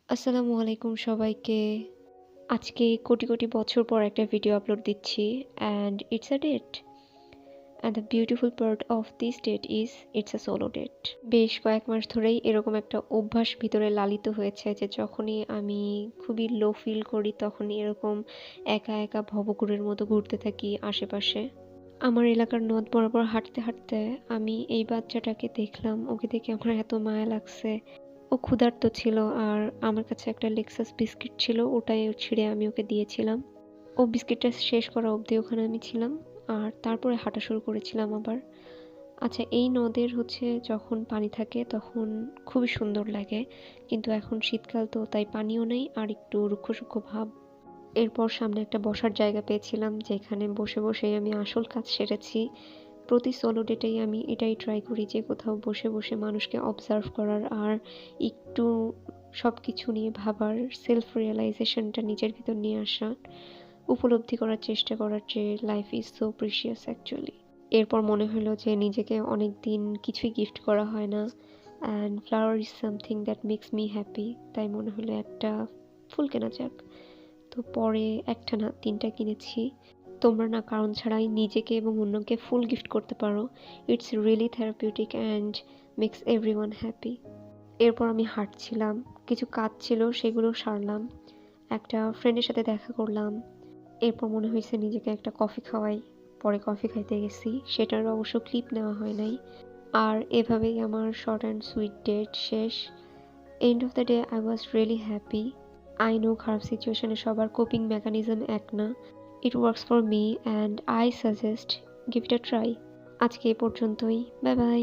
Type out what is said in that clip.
আসসালামু আলাইকুম সবাইকে। আজকে কোটি, কোটি বছর পর একটা ভিডিও আপলোড দিচ্ছি and it's a date. And the beautiful part of this date is it's a solo date. বেশ কয়েক মাস ধরেই এরকম একটা অভ্যাস ভিতরে লালিত হয়েছে যে যখনই আমি খুবই লো ফিল করি তখনই এরকম একা, একা ভবঘুরের মতো ঘুরতে থাকি আশেপাশে। আমার এলাকার নদ বরাবর হাঁটতে, হাঁটতে আমি এই বাচ্চাটাকে দেখলাম। ওকে দেখে আমার এত মায়া লাগছে। ও ক্ষুধার্ত ছিল আর আমার কাছে একটা লেক্সাস বিস্কিট ছিল, ওটাই ছিঁড়ে আমি ওকে দিয়েছিলাম। ও বিস্কিটটা শেষ করা অবধি ওখানে আমি ছিলাম আর তারপরে হাঁটা শুরু করেছিলাম আবার। আচ্ছা, এই নদের যখন পানি থাকে তখন খুবই সুন্দর লাগে, কিন্তু এখন শীতকাল তো তাই পানিও নেই আর একটু রুক্ষ সূক্ষ্ম ভাব। এরপর সামনে একটা বসার জায়গা পেয়েছিলাম যেখানে বসে বসেই আমি আসল কাজ সেরেছি। প্রতি সোলো ডেটেই আমি এটাই ট্রাই করি যে কোথাও বসে বসে মানুষকে অবজার্ভ করার আর একটু সব কিছু নিয়ে ভাবার, সেলফ রিয়েলাইজেশনটা নিজের ভিতর নিয়ে আসা, উপলব্ধি করার চেষ্টা করার যে life is so precious actually. এরপর মনে হলো যে নিজেকে অনেক দিন কিছুই গিফট করা হয় না and flower is something that makes me happy. তাই মনে হলো একটা ফুল কেনা যাক। তো পরে একটা না ৩টা কিনেছি। তোমরা না কারণ ছাড়াই নিজেকে এবং অন্যকে ফুল গিফট করতে পারো। It's really therapeutic and makes everyone happy. এরপর আমি হাঁটছিলাম, কিছু কাজ ছিল সেগুলো সারলাম, একটা ফ্রেন্ডের সাথে দেখা করলাম। এরপর মনে হয়েছে নিজেকে একটা কফি খাওয়াই। পরে কফি খাইতে গেছি, সেটার অবশ্য ক্লিপ নেওয়া হয় নাই। আর এভাবেই আমার শর্ট অ্যান্ড সুইট ডেট শেষ। End of the day I was really happy. I know খারাপ সিচুয়েশনে সবার কোপিং মেকানিজম এক না। It works for me and I suggest give it a try. আজকে এ পর্যন্তই। Bye bye.